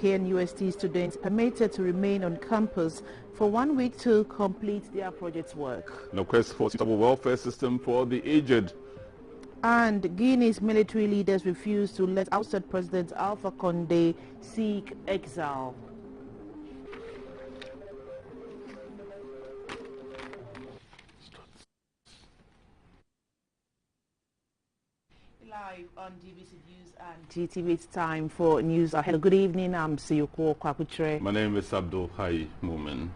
KNUST students permitted to remain on campus for 1 week to complete their project work. No quest for suitable welfare system for the aged. And Guinea's military leaders refuse to let ousted President Alpha Condé seek exile. Live on DBC News and GTV, it's time for news. Hello, good evening. I'm Siyoko Kwakutre. My name is Abdul Hai Mumin.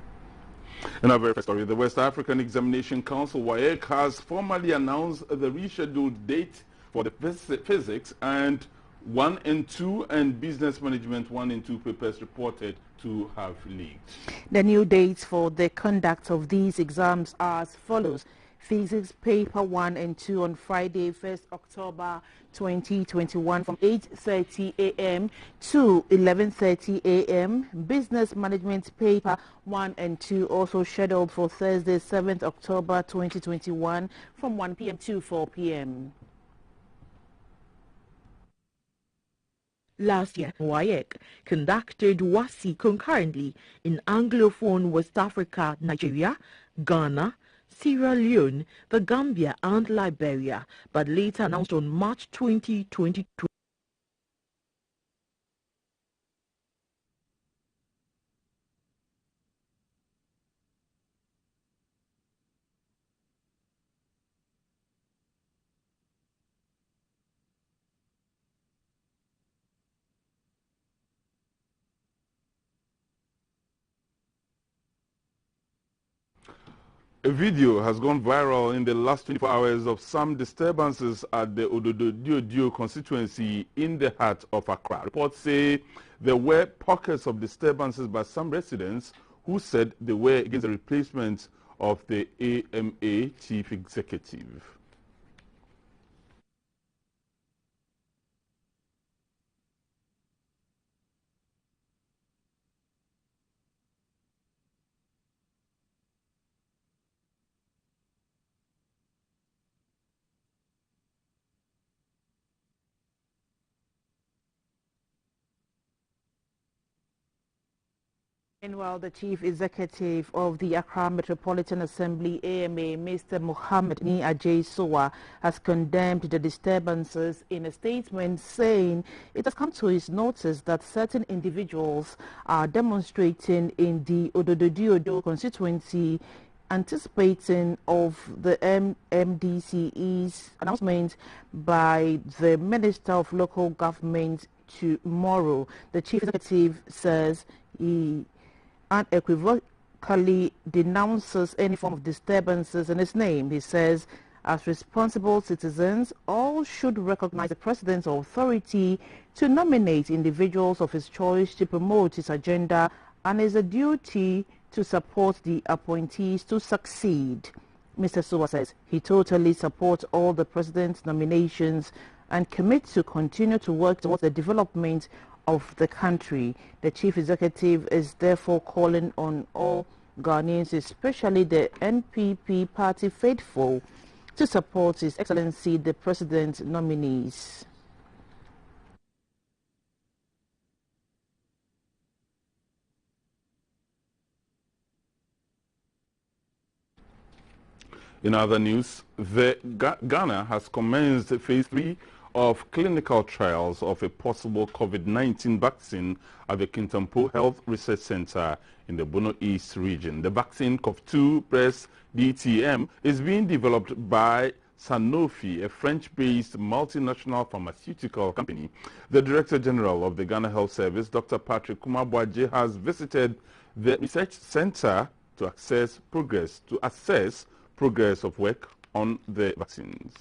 In our very first story, the West African Examination Council, WAEC, has formally announced the rescheduled date for the Physics and 1 and 2 and Business Management 1 and 2 papers reported to have leaked. The new dates for the conduct of these exams are as follows. Physics Paper 1 and 2 on Friday, 1st October 2021 from 8:30 a.m. to 11:30 a.m. Business Management Paper 1 and 2 also scheduled for Thursday, 7th October 2021 from 1 p.m. to 4 p.m. Last year, WAEC conducted WASI concurrently in Anglophone West Africa, Nigeria, Ghana, Sierra Leone, the Gambia and Liberia, but later announced on March 2022. A video has gone viral in the last 24 hours of some disturbances at the Ododo-Diodio constituency in the heart of Accra. Reports say there were pockets of disturbances by some residents who said they were against the replacement of the AMA chief executive. Meanwhile, the Chief Executive of the Accra Metropolitan Assembly, AMA, Mr. Mohammed Ni Ajay Sowa, has condemned the disturbances in a statement, saying it has come to his notice that certain individuals are demonstrating in the Ododo-Diodio constituency anticipating of the MDCE's announcement by the Minister of Local Government tomorrow. The Chief Executive says he unequivocally denounces any form of disturbances in his name. He says, as responsible citizens, all should recognize the President's authority to nominate individuals of his choice to promote his agenda, and is a duty to support the appointees to succeed. Mr. Sowa says he totally supports all the President's nominations and commits to continue to work towards the development of the country. The Chief Executive is therefore calling on all Ghanaians, especially the NPP party faithful, to support His Excellency the President's nominees. In other news, Ghana has commenced phase 3 of clinical trials of a possible COVID-19 vaccine at the Kintampo Health Research Center in the Bono East region. The vaccine COV2 Press DTM is being developed by Sanofi, a French-based multinational pharmaceutical company. The Director General of the Ghana Health Service, Dr. Patrick Kumabwaje, has visited the research center to assess progress of work on the vaccines.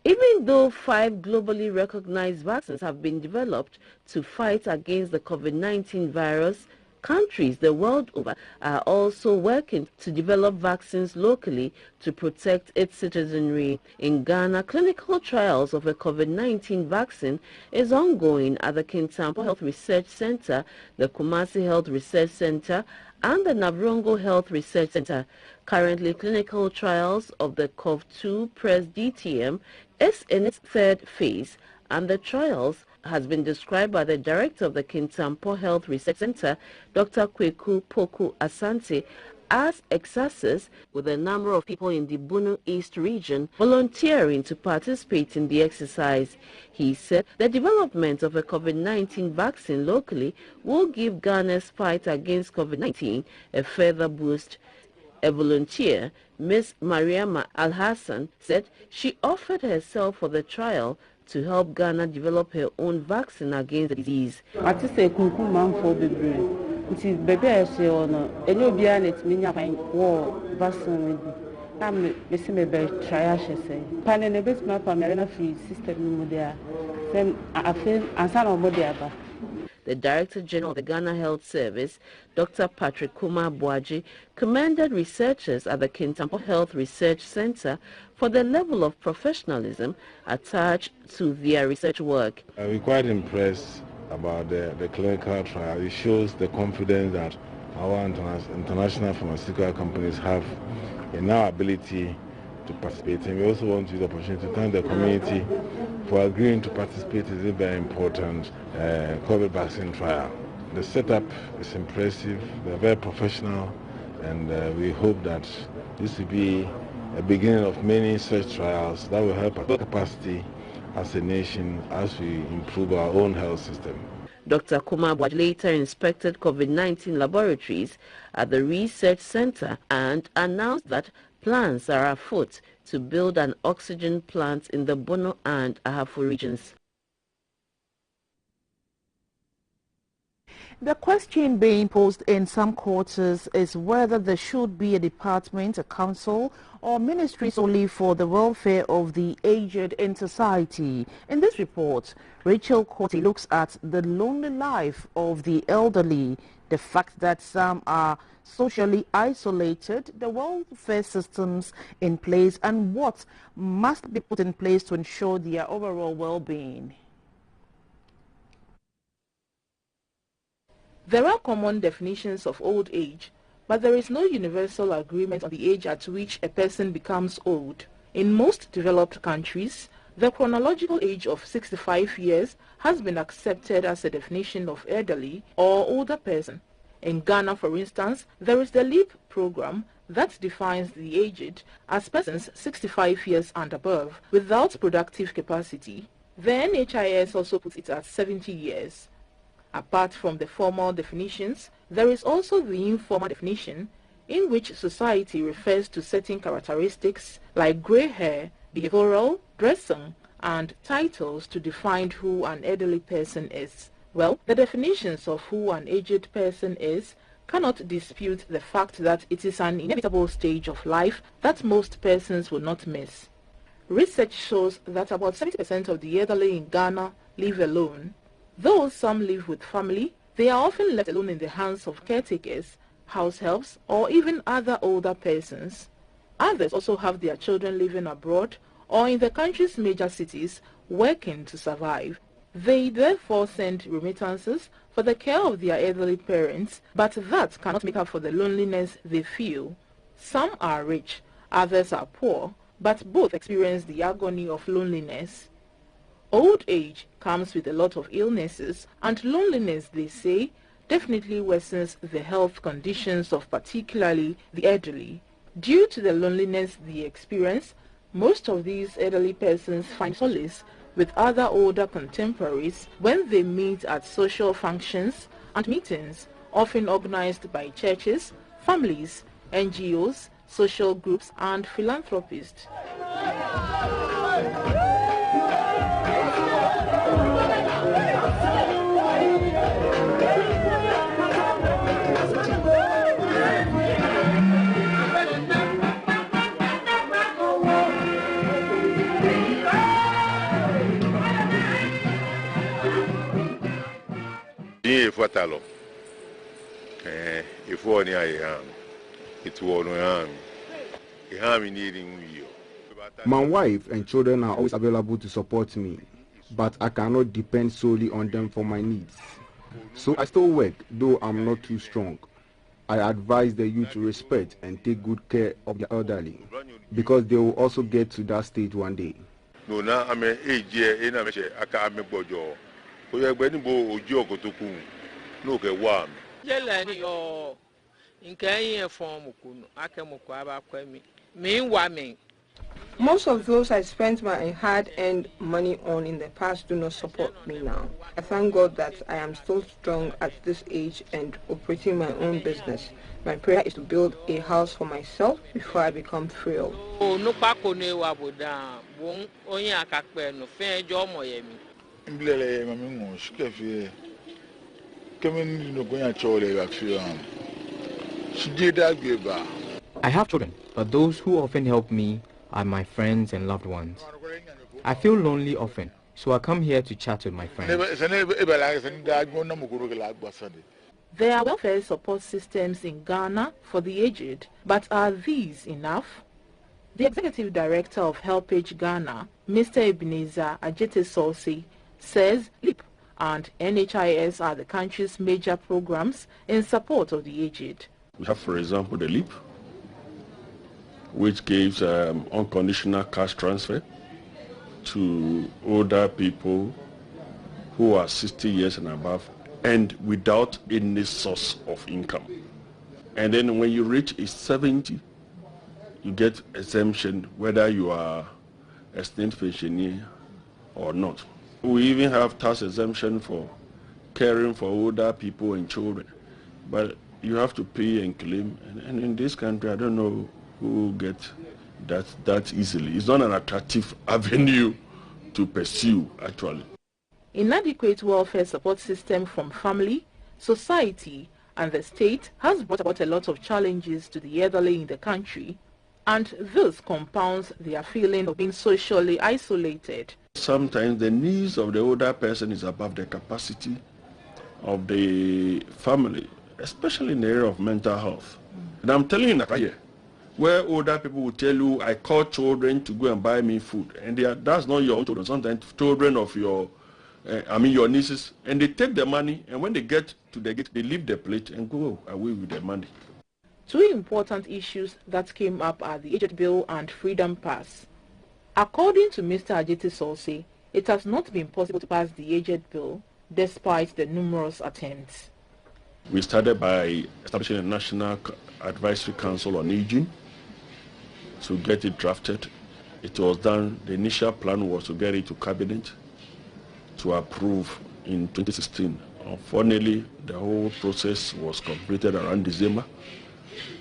Even though 5 globally recognized vaccines have been developed to fight against the COVID-19 virus, countries the world over are also working to develop vaccines locally to protect its citizenry. In Ghana, clinical trials of a COVID-19 vaccine is ongoing at the Kintampo Health Research Center, the Kumasi Health Research Center, and the Navrongo Health Research Center. Currently, clinical trials of the COV2 Press DTM is in its 3rd phase, and the trials has been described by the director of the Kintampo Health Research Center, Dr. Kweku Poku Asante, as excesses, with a number of people in the Bunu East region volunteering to participate in the exercise. He said the development of a COVID-19 vaccine locally will give Ghana's fight against COVID-19 a further boost. A volunteer, Ms. Mariama Al-Hassan, said she offered herself for the trial to help Ghana develop her own vaccine against the disease. Nti bebe ese ono enye obia na etimi nya kwan wo vaccine bi na me se me be try ahese pane ne betima pa me na free system mu dia then afen ansa na obo dia ba. The Director General of the Ghana Health Service, Dr. Patrick Kuma Boaji, commended researchers at the Kintampo Health Research Center for the level of professionalism attached to their research work. We're quite impressed about the clinical trial. It shows the confidence that our international pharmaceutical companies have in our ability to participate. And we also want to use the opportunity to thank the community for agreeing to participate in this very important COVID vaccine trial. The setup is impressive, they're very professional, and we hope that this will be a beginning of many such trials that will help our capacity as a nation as we improve our own health system. Dr. Kuma later inspected COVID-19 laboratories at the research center and announced that plans are afoot to build an oxygen plant in the Bono and Ahafo regions. The question being posed in some quarters is whether there should be a department, a council, or ministry solely for the welfare of the aged in society. In this report, Rachel Koti looks at the lonely life of the elderly, the fact that some are socially isolated, the welfare systems in place, and what must be put in place to ensure their overall well-being. There are common definitions of old age, but there is no universal agreement on the age at which a person becomes old. In most developed countries, the chronological age of 65 years has been accepted as a definition of elderly or older person. In Ghana, for instance, there is the LEAP program that defines the aged as persons 65 years and above without productive capacity. The NHIS also puts it at 70 years. Apart from the formal definitions, there is also the informal definition in which society refers to certain characteristics like grey hair, behavioral, dressing, and titles to define who an elderly person is. Well, the definitions of who an aged person is cannot dispute the fact that it is an inevitable stage of life that most persons will not miss. Research shows that about 70% of the elderly in Ghana live alone. Though some live with family, they are often left alone in the hands of caretakers, house helps, or even other older persons. Others also have their children living abroad or in the country's major cities working to survive. They therefore send remittances for the care of their elderly parents, but that cannot make up for the loneliness they feel. Some are rich, others are poor, but both experience the agony of loneliness. Old age comes with a lot of illnesses, and loneliness, they say, definitely worsens the health conditions of particularly the elderly. Due to the loneliness they experience, most of these elderly persons find solace with other older contemporaries when they meet at social functions and meetings, often organized by churches, families, NGOs, social groups, and philanthropists. My wife and children are always available to support me, but I cannot depend solely on them for my needs. So I still work, though I'm not too strong. I advise the youth to respect and take good care of the elderly, because they will also get to that stage one day. Oya gbeni bo oji okotoku no ke wa mi. Jela ni o nke yin form kunu akemoko abakwami. Me wa me. Most of those I spent my hard-earned money on in the past do not support me now. I thank God that I am still strong at this age and operating my own business. My prayer is to build a house for myself before I become frail. Oh, no pakone wa boda. Won onye akakpe no fe jo moyemi. Mblele mami ngo shikefi. Kemen no gonya chole ya fi am. Shijeda gbeba. I have children, but those who often help me are my friends and loved ones. I feel lonely often, so I come here to chat with my friends. There are welfare support systems in Ghana for the aged, but are these enough? The Executive Director of HelpAge Ghana, Mr. Ebenezer Ajete Solsi, says LEAP and NHIS are the country's major programs in support of the aged. We have, for example, the LEAP, which gives unconditional cash transfer to older people who are 60 years and above and without any source of income. And then when you reach age 70, you get exemption whether you are a state pensioner or not. We even have tax exemption for caring for older people and children. But you have to pay and claim. And in this country, I don't know who get that easily. It's not an attractive avenue to pursue, actually. Inadequate welfare support system from family, society, and the state has brought about a lot of challenges to the elderly in the country, and this compounds their feeling of being socially isolated. Sometimes the needs of the older person is above the capacity of the family, especially in the area of mental health. And I'm telling you that right here, where older people will tell you, I call children to go and buy me food. And that's not your own children. Sometimes children of your nieces. And they take the money, and when they get to the gate, they leave the plate and go away with the money. Two important issues that came up are the Aged Bill and Freedom Pass. According to Mr. Ajete Solsi, it has not been possible to pass the Aged Bill despite the numerous attempts. We started by establishing a National Advisory Council on Aging to get it drafted. It was done. The initial plan was to get it to cabinet to approve in 2016. Unfortunately, the whole process was completed around December,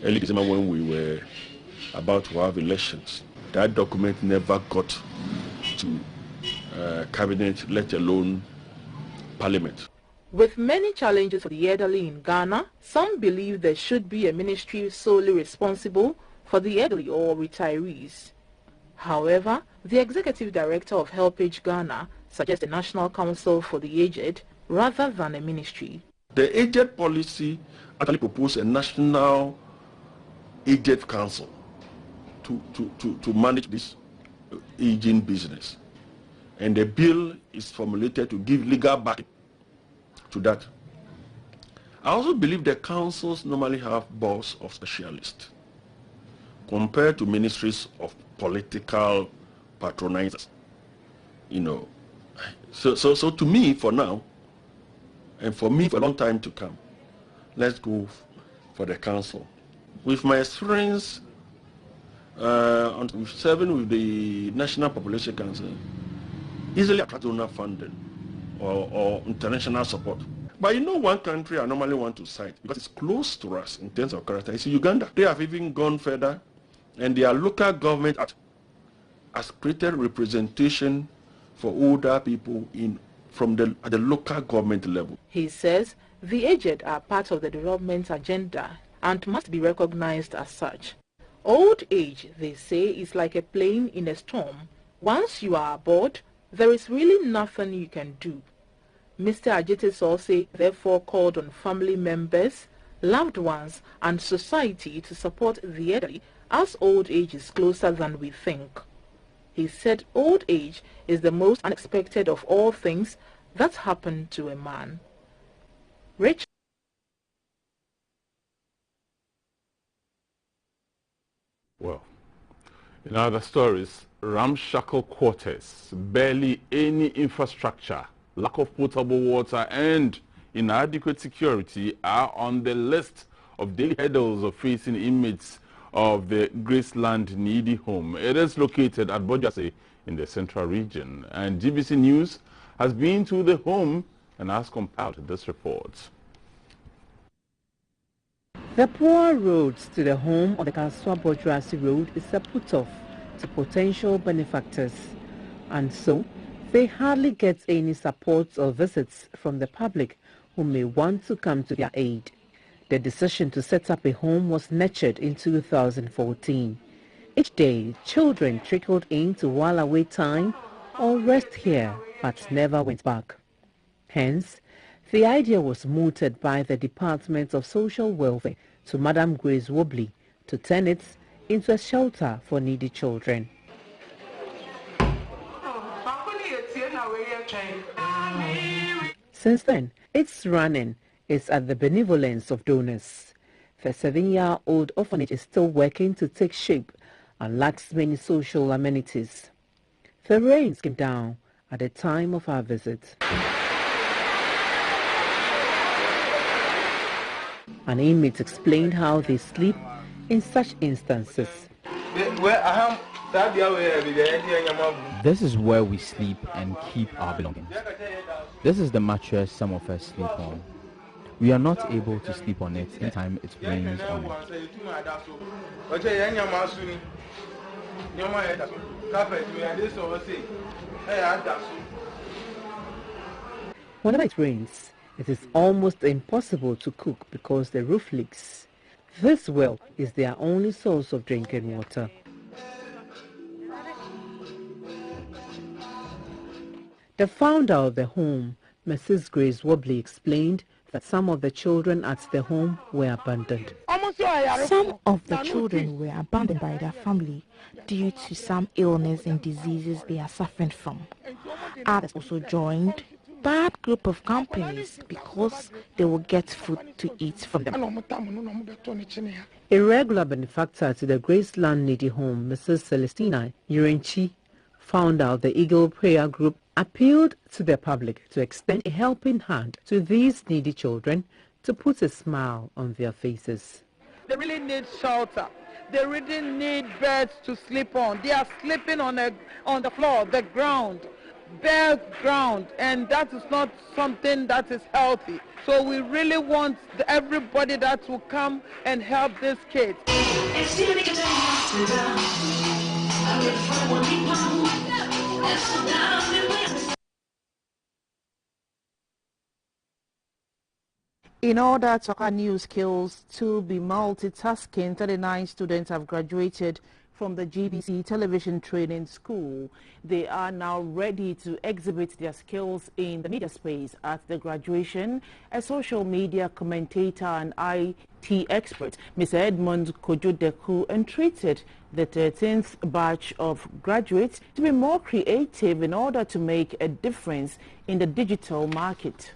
early December, when we were about to have elections. That document never got to cabinet, let alone parliament. With many challenges for the elderly in Ghana, some believe there should be a ministry solely responsible for the elderly or retirees. However, the Executive Director of HelpAge Ghana suggests a National Council for the Aged rather than a ministry. The Aged policy actually proposed a National Aged Council to manage this aging business. And the bill is formulated to give legal backing to that. I also believe the councils normally have boards of specialists compared to ministries of political patronizers. So to me, for now, and for me for a long time to come, let's go for the council. With my experience with serving with the National Population Council, easily attract donor funding or international support. But one country I normally want to cite because it's close to us in terms of character is Uganda. They have even gone further, and their local government has created representation for older people at the local government level. He says the aged are part of the development agenda and must be recognized as such. Old age, they say, is like a plane in a storm. Once you are aboard, there is really nothing you can do. Mr. Ajete Solsi therefore called on family members, loved ones, and society to support the elderly as old age is closer than we think. He said old age is the most unexpected of all things that happen to a man. Rich. Well, in other stories, ramshackle quarters, barely any infrastructure, lack of potable water and inadequate security are on the list of daily hurdles facing inmates of the Graceland Needy Home. It is located at Bojase in the central region, and GBC News has been to the home and has compiled this report. The poor roads to the home on the Kaswa Bojase Road is a put-off to potential benefactors, and so they hardly get any support or visits from the public who may want to come to their aid. The decision to set up a home was nurtured in 2014. Each day, children trickled in to while away time or rest here, but never went back. Hence, the idea was mooted by the Department of Social Welfare to Madam Grace Wobbly to turn it into a shelter for needy children. Since then, its running is at the benevolence of donors. The 7-year-old orphanage is still working to take shape and lacks many social amenities. The rains came down at the time of our visit. An inmate explained how they sleep in such instances. This is where we sleep and keep our belongings. This is the mattress some of us sleep on. We are not able to sleep on it anytime it rains on it. Whenever it rains, it is almost impossible to cook because the roof leaks. This well is their only source of drinking water. The founder of the home, Mrs. Grace Wobbly, explained that some of the children at the home were abandoned. Some of the children were abandoned by their family due to some illness and diseases they are suffering from. Others also joined bad group of companies because they will get food to eat from them. A regular benefactor to the Graceland Needy Home, Mrs. Celestina Urenchi, founder of the Eagle Prayer Group, appealed to the public to extend a helping hand to these needy children to put a smile on their faces. They really need shelter. They really need beds to sleep on. They are sleeping on the floor, the ground, bare ground, and that is not something that is healthy. So we really want everybody that will come and help these kids. In order to acquire new skills to be multitasking, 39 students have graduated from the GBC Television Training School. They are now ready to exhibit their skills in the media space. At the graduation, a social media commentator and IT expert, Mr. Edmund Kojodeku, entreated the 13th batch of graduates to be more creative in order to make a difference in the digital market.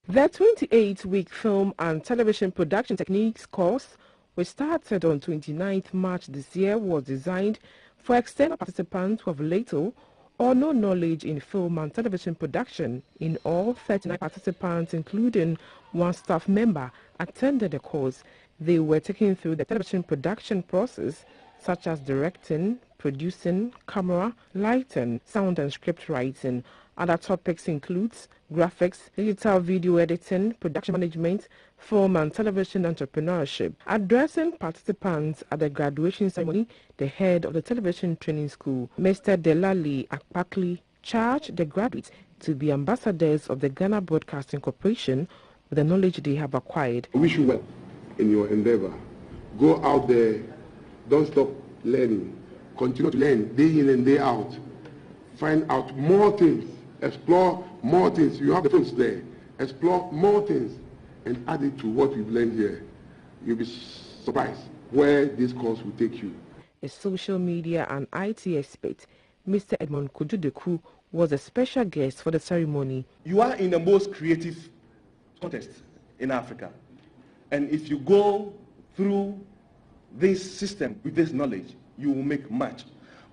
The 28-week film and television production techniques course, which started on 29th March this year, was designed for external participants who have little or no knowledge in film and television production. In all, 39 participants, including one staff member, attended the course. They were taken through the television production process, such as directing, producing, camera, lighting, sound and script writing. Other topics includes graphics, digital video editing, production management, film and television entrepreneurship. Addressing participants at the graduation ceremony, the head of the television training school, Mr. Delali Akpakli, charged the graduates to be ambassadors of the Ghana Broadcasting Corporation with the knowledge they have acquired. I wish you well in your endeavor. Go out there, don't stop learning. Continue to learn day in and day out. Find out more things. Explore more things. You have the films there. Explore more things and add it to what we've learned here. You'll be surprised where this course will take you. A social media and IT expert, Mr. Edmond Kojodeku, was a special guest for the ceremony. You are in the most creative contest in Africa. And if you go through this system with this knowledge, you will make much.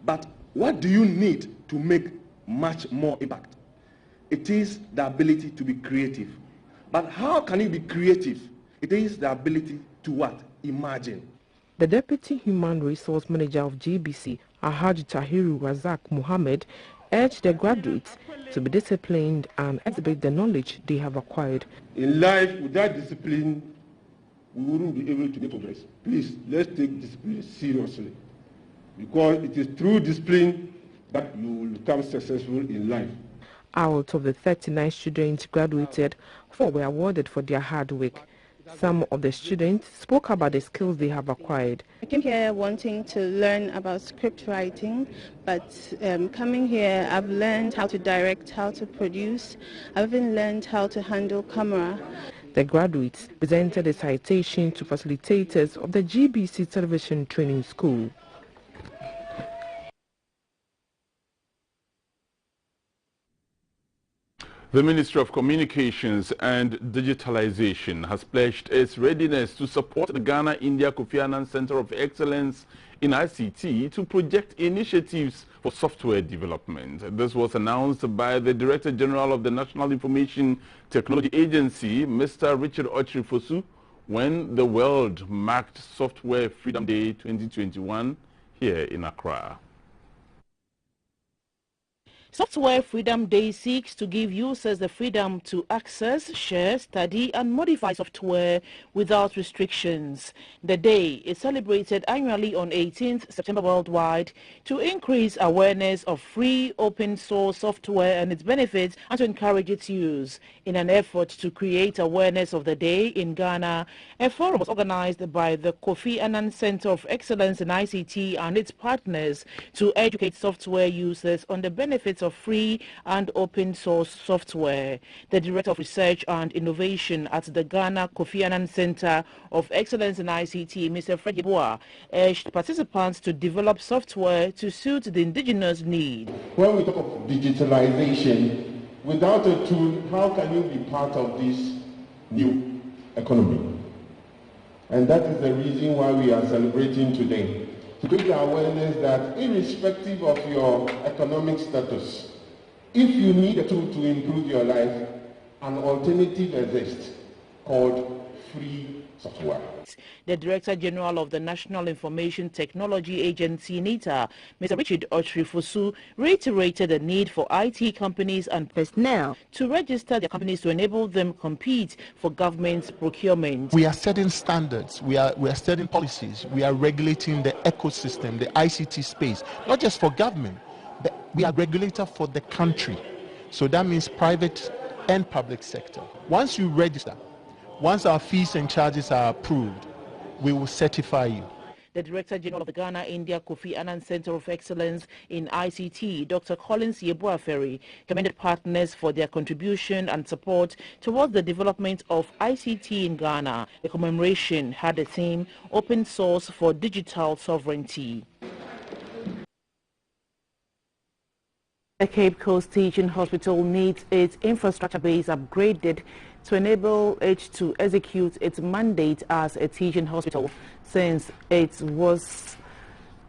But what do you need to make much more impact. It is the ability to be creative. But how can you be creative? It is the ability to what? Imagine. The Deputy Human Resource Manager of GBC, Alhaji Tahiru Razak Mohammed, urged the graduates to be disciplined and exhibit the knowledge they have acquired. In life, without discipline, we wouldn't be able to make progress. Please, let's take discipline seriously, because it is through discipline that you will become successful in life. Out of the 39 students graduated, 4 were awarded for their hard work. Some of the students spoke about the skills they have acquired. I came here wanting to learn about script writing, but coming here I've learned how to direct, how to produce. I've even learned how to handle camera. The graduates presented a citation to facilitators of the GBC Television Training School. The Ministry of Communications and Digitalization has pledged its readiness to support the Ghana-India Kofi Annan Center of Excellence in ICT to project initiatives for software development. This was announced by the Director General of the National Information Technology Agency, Mr. Richard Ochrifosu, when the world marked Software Freedom Day 2021 here in Accra. Software Freedom Day seeks to give users the freedom to access, share, study and modify software without restrictions. The day is celebrated annually on 18th September worldwide to increase awareness of free open source software and its benefits and to encourage its use. In an effort to create awareness of the day in Ghana, a forum was organized by the Kofi Annan Center of Excellence in ICT and its partners to educate software users on the benefits of free and open source software. The Director of Research and Innovation at the Ghana Kofi Annan Center of Excellence in ICT, Mr. Fred Yeboah, urged participants to develop software to suit the indigenous need. When we talk of digitalization, without a tool, how can you be part of this new economy? And that is the reason why we are celebrating today. To give the awareness that irrespective of your economic status, if you need a tool to improve your life, an alternative exists called free software. The Director General of the National Information Technology Agency, NITA, Mr. Richard Ochrifosu, reiterated the need for IT companies and personnel to register their companies to enable them compete for government procurement. We are setting standards, we are setting policies, we are regulating the ecosystem, the ICT space, not just for government, but we are regulator for the country. So that means private and public sector. Once you register, once our fees and charges are approved, we will certify you. The Director General of the Ghana-India Kofi Annan Center of Excellence in ICT, Dr. Collins Yeboah, commended partners for their contribution and support towards the development of ICT in Ghana. The commemoration had the theme, Open Source for Digital Sovereignty. The Cape Coast Teaching Hospital needs its infrastructure base upgraded to enable it to execute its mandate as a teaching hospital. Since it was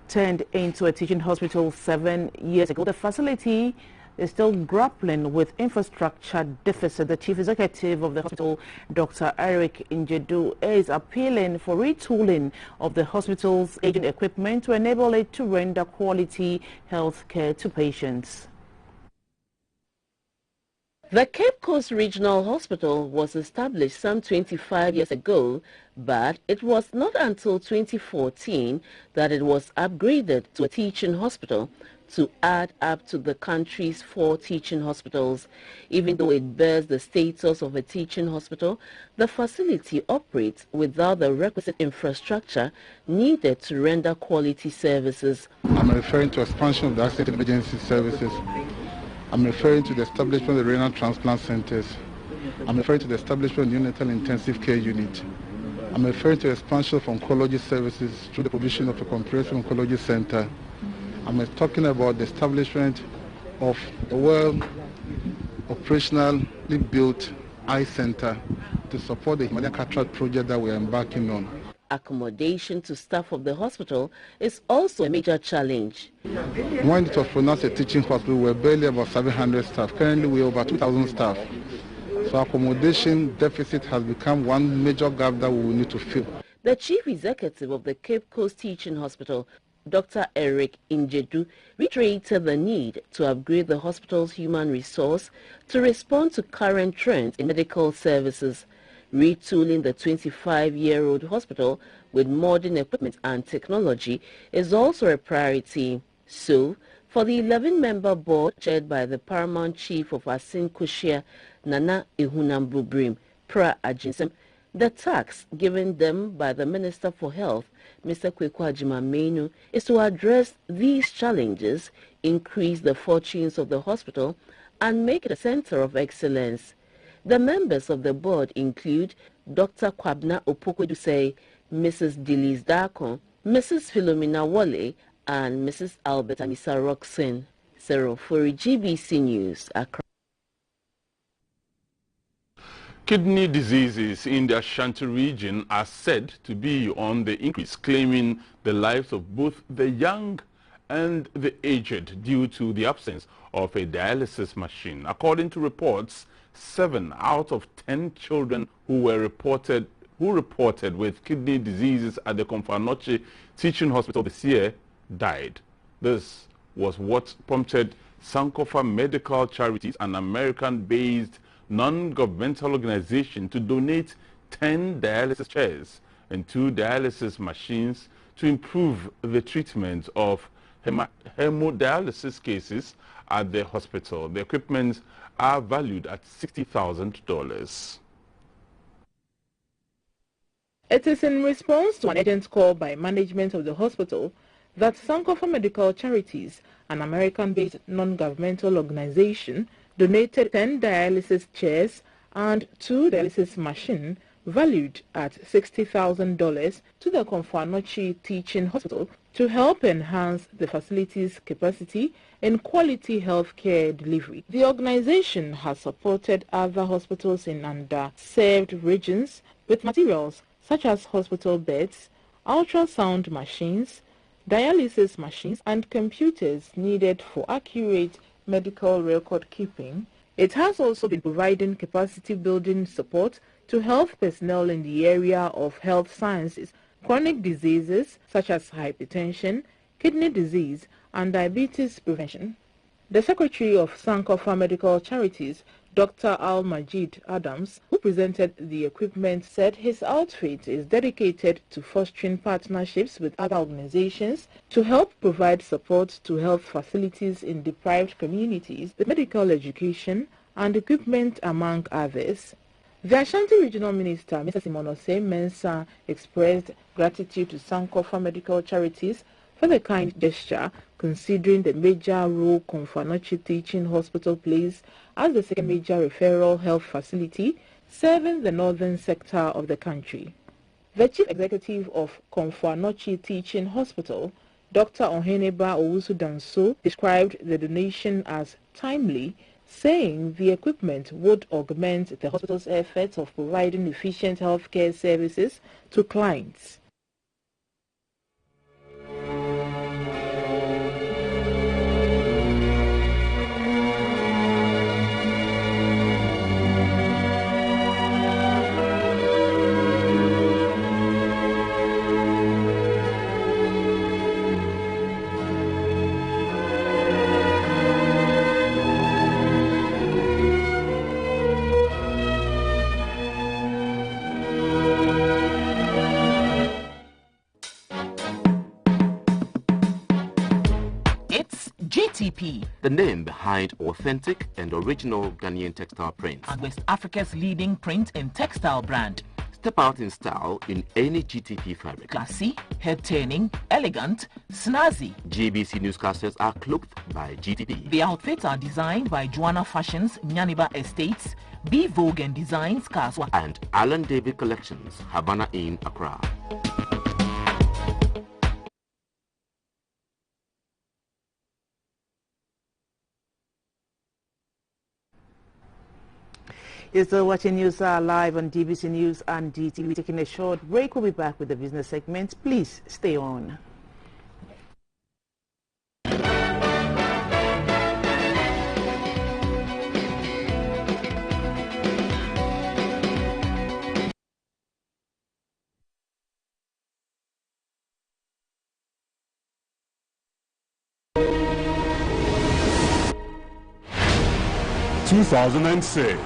turned into a teaching hospital 7 years ago, the facility is still grappling with infrastructure deficit. The Chief Executive of the hospital, Dr. Eric Njedu, is appealing for retooling of the hospital's aging equipment to enable it to render quality health care to patients. The Cape Coast Regional Hospital was established some 25 years ago, but it was not until 2014 that it was upgraded to a teaching hospital to add up to the country's 4 teaching hospitals. Even though it bears the status of a teaching hospital, the facility operates without the requisite infrastructure needed to render quality services. I'm referring to expansion of the asset emergency services. I'm referring to the establishment of the renal transplant centers. I'm referring to the establishment of the neonatal intensive care unit. I'm referring to the expansion of oncology services through the provision of a comprehensive oncology center. I'm talking about the establishment of a well-operationally built eye center to support the Himalayan cataract project that we're embarking on. accommodation to staff of the hospital is also a major challenge. When it was pronounced a teaching hospital, we were barely about 700 staff. Currently, we are over 2,000 staff. So accommodation deficit has become one major gap that we will need to fill. The chief executive of the Cape Coast Teaching Hospital, Dr. Eric Injedu, reiterated the need to upgrade the hospital's human resource to respond to current trends in medical services. Retooling the 25-year-old hospital with modern equipment and technology is also a priority. So, for the 11-member board chaired by the paramount chief of Asin Kushia, Nana Ehunambubrim, Pra Ajinsem, the task given them by the Minister for Health, Mr. Kweku Agyeman-Manu, is to address these challenges, increase the fortunes of the hospital, and make it a center of excellence. The members of the board include Dr. Kwabna Opokwedusei, Mrs. Dilis Darkon, Mrs. Philomena Wale, and Mrs. Albert Anissa Roxen. Zero for GBC News, Accra. Kidney diseases in the Ashanti region are said to be on the increase, claiming the lives of both the young and the aged due to the absence of a dialysis machine. According to reports, 7 out of 10 children who reported with kidney diseases at the Komfanoche Teaching Hospital this year died. This was what prompted Sankofa Medical Charities, an American-based non-governmental organization, to donate 10 dialysis chairs and 2 dialysis machines to improve the treatment of hemodialysis cases at the hospital. The equipment are valued at $60,000. It is in response to an urgent call by management of the hospital that Sankofa Medical Charities, an American-based non-governmental organization, donated 10 dialysis chairs and 2 dialysis machines valued at $60,000 to the Komfanoche Teaching Hospital to help enhance the facility's capacity in quality healthcare delivery. The organization has supported other hospitals in underserved regions with materials such as hospital beds, ultrasound machines, dialysis machines, and computers needed for accurate medical record keeping. It has also been providing capacity building support to health personnel in the area of health sciences, chronic diseases such as hypertension, kidney disease, and diabetes prevention. The Secretary of Sankofa Medical Charities, Dr. Al-Majid Adams, who presented the equipment, said his outfit is dedicated to fostering partnerships with other organizations to help provide support to health facilities in deprived communities with medical education and equipment, among others. The Ashanti Regional Minister, Mr. Simonose Mensah, expressed gratitude to Sankofa Medical Charities for the kind gesture, considering the major role Komfanoche Teaching Hospital plays as the second major referral health facility serving the northern sector of the country. The chief executive of Komfanoche Teaching Hospital, Dr. Oheneba Owusu-Danso, described the donation as timely, saying the equipment would augment the hospital's efforts of providing efficient healthcare services to clients. GTP, the name behind authentic and original Ghanaian textile prints, and West Africa's leading print and textile brand. Step out in style in any GTP fabric. Classy, head-turning, elegant, snazzy. GBC newscasters are cloaked by GTP. The outfits are designed by Joanna Fashions, Nyaniba Estates, B Vogue and Designs, Kaswa, and Alan David Collections, Havana in Accra. You're still watching News live on DBC News and DTV. Taking a short break. We'll be back with the business segment. Please stay on. (2006).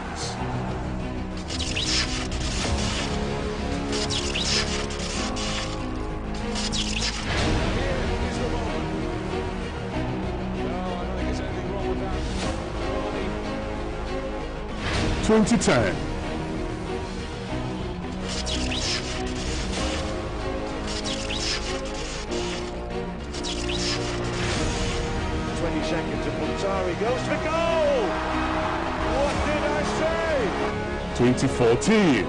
(2010). Seconds and Montari goes for goal! What did I say? 2014.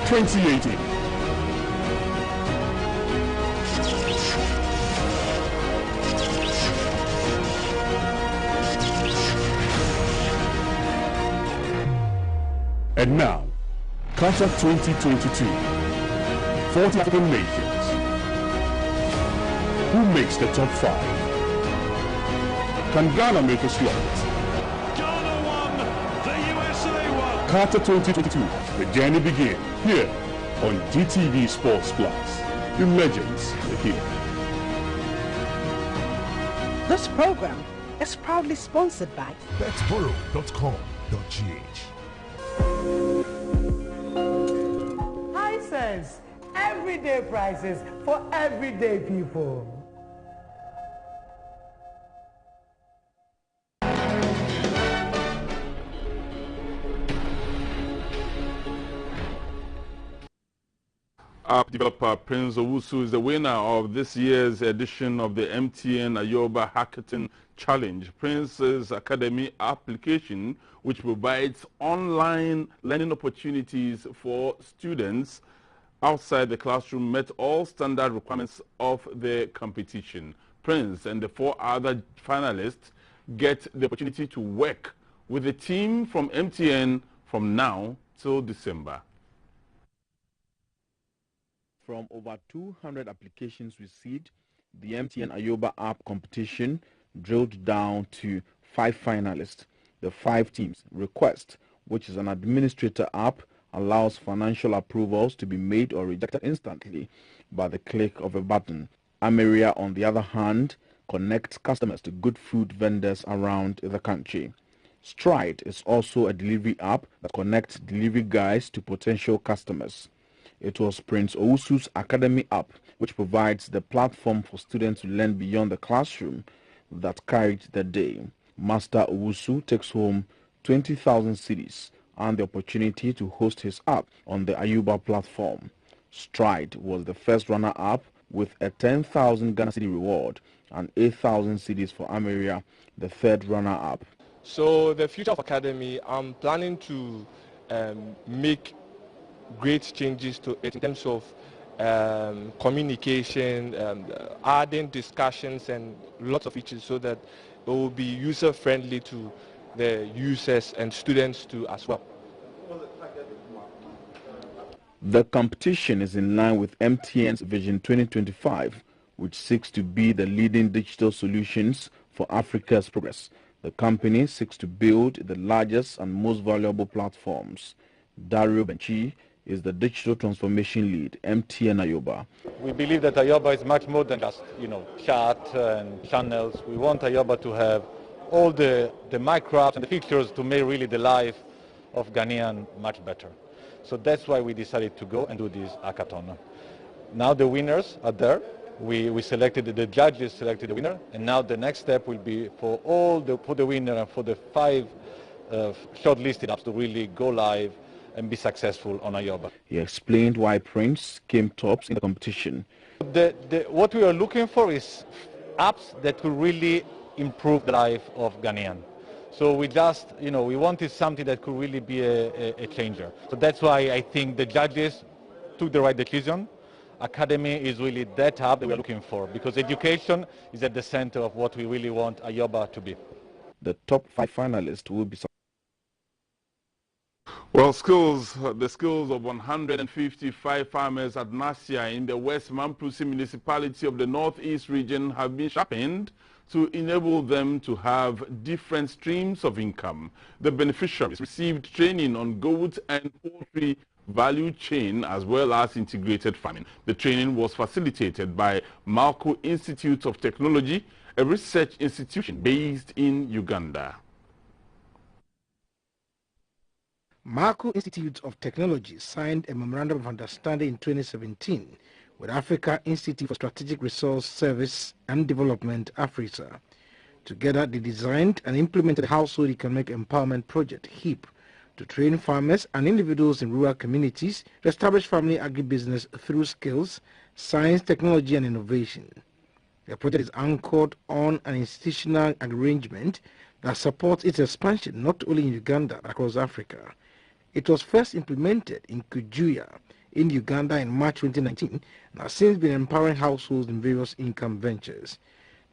(2018). And now, Qatar 2022, 40 African nations. Who makes the top 5? Can Ghana make a slot? Ghana won! The USA won! Qatar 2022, the journey begins here on GTV Sports Plus. The legends are here. This program is proudly sponsored by betboro.com.gh. Hisense, everyday prices for everyday people. App developer Prince Owusu is the winner of this year's edition of the MTN Ayoba Hackathon Challenge. Prince's Academy application, which provides online learning opportunities for students outside the classroom, met all standard requirements of the competition. Prince and the 4 other finalists get the opportunity to work with the team from MTN from now till December. From over 200 applications received, the MTN Ayoba app competition drilled down to 5 finalists. The 5 teams request, which is an administrator app, allows financial approvals to be made or rejected instantly by the click of a button. Ameria, on the other hand, connects customers to good food vendors around the country. Stride is also a delivery app that connects delivery guys to potential customers. It was Prince Owusu's Academy app, which provides the platform for students to learn beyond the classroom, that carried the day. Master Owusu takes home 20,000 cedis and the opportunity to host his app on the Ayuba platform. Stride was the first runner-up with a 10,000 Ghana cedi reward and 8,000 cedis for Ameria, the third runner-up. So the future of Academy, I'm planning to make great changes to it in terms of communication, adding discussions and lots of features so that it will be user-friendly to the users and students too as well. The competition is in line with MTN's Vision 2025, which seeks to be the leading digital solutions for Africa's progress. The company seeks to build the largest and most valuable platforms. Dario Benchi is the digital transformation lead, MTN Ayoba. We believe that Ayoba is much more than just, chat and channels. We want Ayoba to have all the micro apps and the features to make really the life of Ghanaian much better. So that's why we decided to go and do this hackathon. Now the winners are there. We selected, the judges selected the winner, and now the next step will be for the winner and for the 5 shortlisted apps to really go live and be successful on Ayoba. He explained why Prince came tops in the competition. What we are looking for is apps that will really improve the life of Ghanaian. So we just, we wanted something that could really be a changer. So that's why I think the judges took the right decision. Academy is really that hub that we're looking for, because education is at the center of what we really want Ayoba to be. The top 5 finalists will be... Well, the skills of 155 farmers at Nasia in the West Mamprusi municipality of the Northeast region have been sharpened to enable them to have different streams of income. The beneficiaries received training on goat and poultry value chain as well as integrated farming. The training was facilitated by Malco Institute of Technology, a research institution based in Uganda. Malco Institute of Technology signed a memorandum of understanding in 2017 with Africa Institute for Strategic Resource Service and Development, AFRISA. Together, they designed and implemented the Household Economic Empowerment Project, HEEP, to train farmers and individuals in rural communities to establish family agribusiness through skills, science, technology, and innovation. The project is anchored on an institutional arrangement that supports its expansion not only in Uganda but across Africa. It was first implemented in Kujuya in Uganda in March 2019 and has since been empowering households in various income ventures.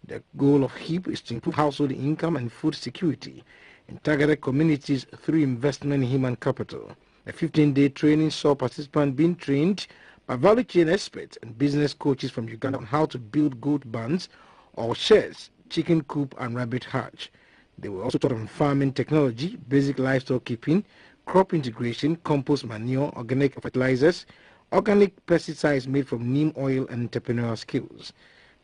The goal of HEEP is to improve household income and food security in targeted communities through investment in human capital. The 15-day training saw participants being trained by value chain experts and business coaches from Uganda on how to build goat barns or sheds, chicken coop, and rabbit hatch. They were also taught on farming technology, basic livestock keeping, crop integration, compost manure, organic fertilizers, organic pesticides made from neem oil, and entrepreneurial skills.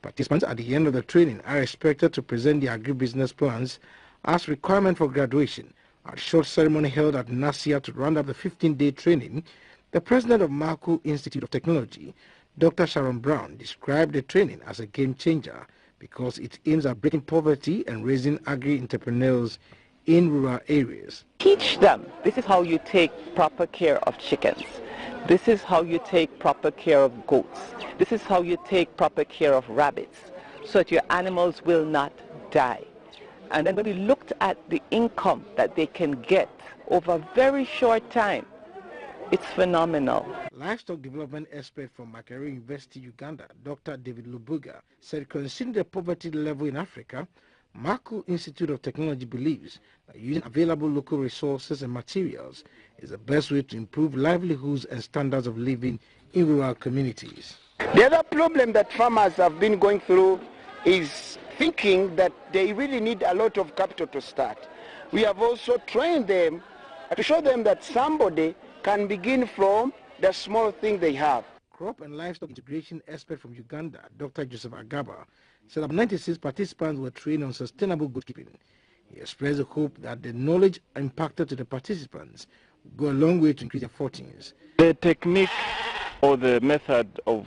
Participants at the end of the training are expected to present their agribusiness plans as requirement for graduation. At a short ceremony held at Nasia to round up the 15-day training, the president of Malco Institute of Technology, Dr. Sharon Brown, described the training as a game changer because it aims at breaking poverty and raising agri-entrepreneurs in rural areas. Teach them, this is how you take proper care of chickens. This is how you take proper care of goats. This is how you take proper care of rabbits so that your animals will not die. And then when we looked at the income that they can get over a very short time, it's phenomenal. Livestock development expert from Makerere University, Uganda, Dr. David Lubuga, said considering the poverty level in Africa, Malco Institute of Technology believes that using available local resources and materials is the best way to improve livelihoods and standards of living in rural communities. The other problem that farmers have been going through is thinking that they really need a lot of capital to start. We have also trained them to show them that somebody can begin from the small thing they have. Crop and livestock integration expert from Uganda, Dr. Joseph Agaba, said that 96 participants were trained on sustainable goat keeping. He expressed the hope that the knowledge imparted to the participants will go a long way to increase their fortunes. The technique or the method of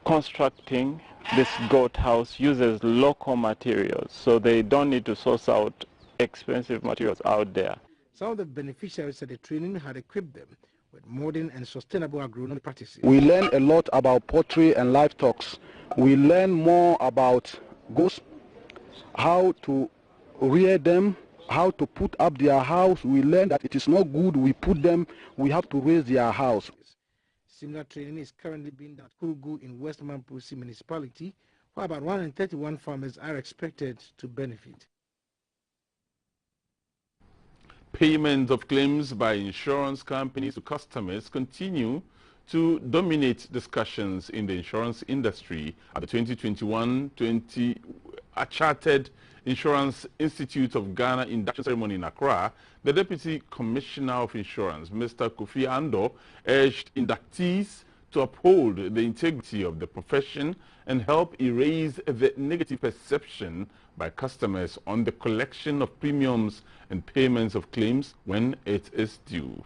constructing this goat house uses local materials, so they don't need to source out expensive materials out there. Some of the beneficiaries said the training had equipped them with modern and sustainable agronomic practices. We learn a lot about poultry and livestock. We learn more about goats, how to rear them, how to put up their house. We learn that it is not good we put them, we have to raise their house. Similar training is currently being done at Kurugu in West Mamprusi municipality, where about 131 farmers are expected to benefit. Payment of claims by insurance companies to customers continue to dominate discussions in the insurance industry. At the 2021-20 Chartered Insurance Institute of Ghana induction ceremony in Accra, the Deputy Commissioner of Insurance, Mr. Kofi Ando, urged inductees to uphold the integrity of the profession and help erase the negative perception by customers on the collection of premiums and payments of claims when it is due.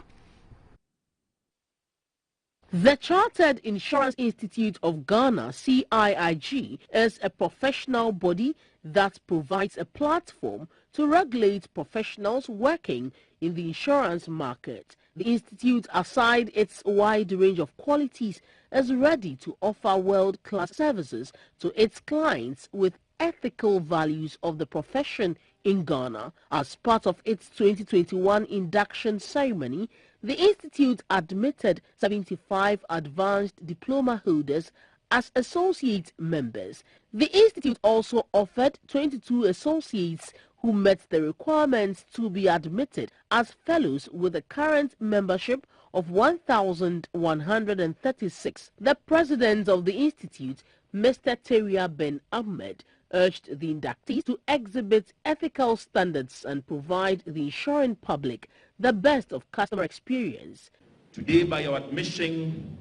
The Chartered Insurance Institute of Ghana, CIIG, is a professional body that provides a platform to regulate professionals working in the insurance market. The institute, aside its wide range of qualities, is ready to offer world-class services to its clients with ethical values of the profession in Ghana. As part of its 2021 induction ceremony, the institute admitted 75 advanced diploma holders as associate members. The institute also offered 22 associates who met the requirements to be admitted as fellows with a current membership of 1,136. The president of the institute, Mr. Teria Ben Ahmed, urged the inductees to exhibit ethical standards and provide the insuring public the best of customer experience. Today, by your admission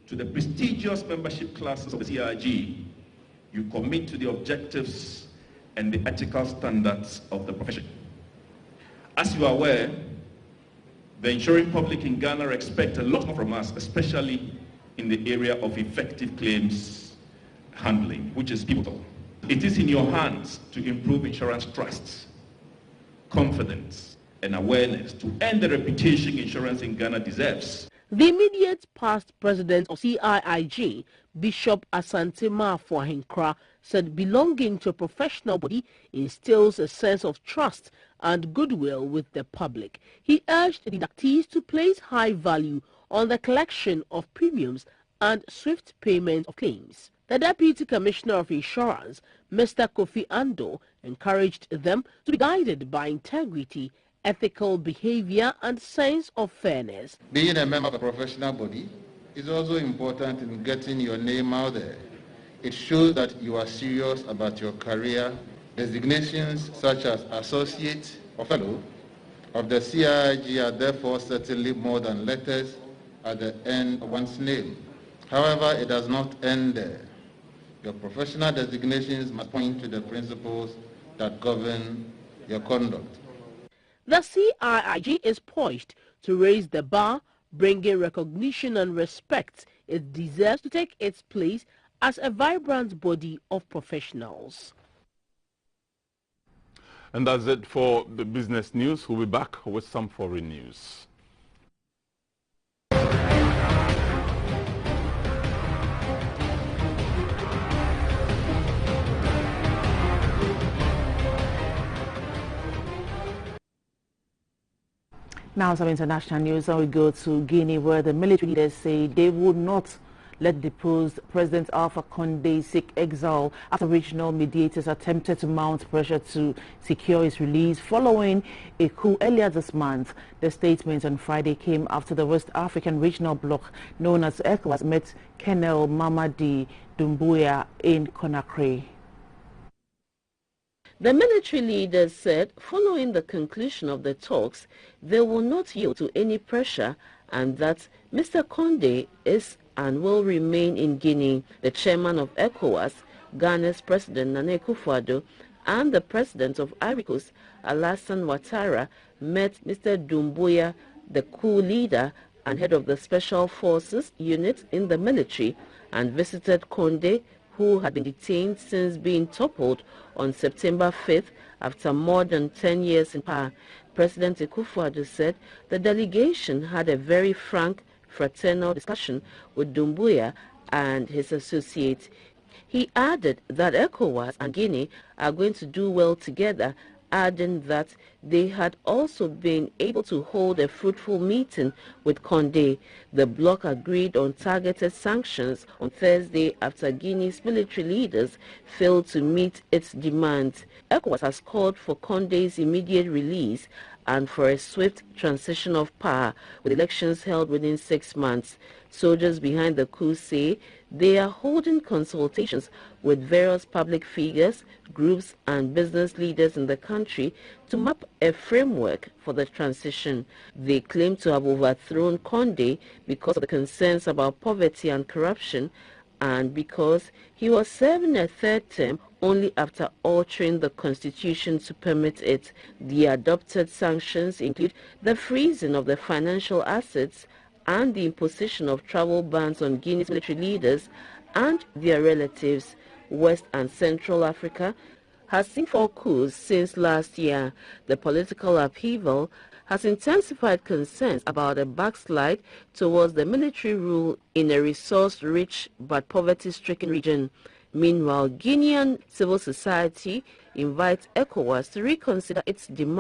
to the prestigious membership classes of the CIG, you commit to the objectives and the ethical standards of the profession. As you are aware, the insuring public in Ghana expect a lot more from us, especially in the area of effective claims handling, which is pivotal. It is in your hands to improve insurance trust, confidence, and awareness to earn the reputation insurance in Ghana deserves. The immediate past president of CIIG, Bishop Asante Mafuahinkra, said belonging to a professional body instills a sense of trust and goodwill with the public. He urged the inductees to place high value on the collection of premiums and swift payment of claims. The Deputy Commissioner of Insurance, Mr. Kofi Ando, encouraged them to be guided by integrity, ethical behavior and sense of fairness. Being a member of a professional body is also important in getting your name out there. It shows that you are serious about your career. Designations such as associate or fellow of the CIG are therefore certainly more than letters at the end of one's name. However, it does not end there. Your professional designations must point to the principles that govern your conduct. The CIIG is poised to raise the bar, bringing recognition and respect it deserves to take its place as a vibrant body of professionals. And that's it for the business news. We'll be back with some foreign news. Now some international news, and we go to Guinea, where the military leaders say they would not let deposed President Alpha Condé seek exile after regional mediators attempted to mount pressure to secure his release following a coup earlier this month. The statement on Friday came after the West African regional bloc known as ECOWAS met Colonel Mamadi Doumbouya in Conakry. The military leaders said following the conclusion of the talks, they will not yield to any pressure and that Mr. Condé is and will remain in Guinea. The chairman of ECOWAS, Ghana's President Nana Akufo-Addo, and the president of Ivory Coast, Alassane Ouattara, met Mr. Doumbouya, the coup leader and head of the Special Forces unit in the military, and visited Condé, who had been detained since being toppled on September 5th after more than 10 years in power. President Akufo-Addo said the delegation had a very frank, fraternal discussion with Doumbouya and his associates. He added that ECOWAS and Guinea are going to do well together, adding that they had also been able to hold a fruitful meeting with Condé. The bloc agreed on targeted sanctions on Thursday after Guinea's military leaders failed to meet its demands. ECOWAS has called for Condé's immediate release and for a swift transition of power, with elections held within 6 months. Soldiers behind the coup say they are holding consultations with various public figures, groups and business leaders in the country to map a framework for the transition. They claim to have overthrown Condé because of the concerns about poverty and corruption, and because he was serving a third term only after altering the constitution to permit it. The adopted sanctions include the freezing of the financial assets and the imposition of travel bans on Guinea's military leaders and their relatives. West and Central Africa has seen 4 coups since last year. The political upheaval has intensified concerns about a backslide towards the military rule in a resource-rich but poverty-stricken region. Meanwhile, Guinean civil society invites ECOWAS to reconsider its demand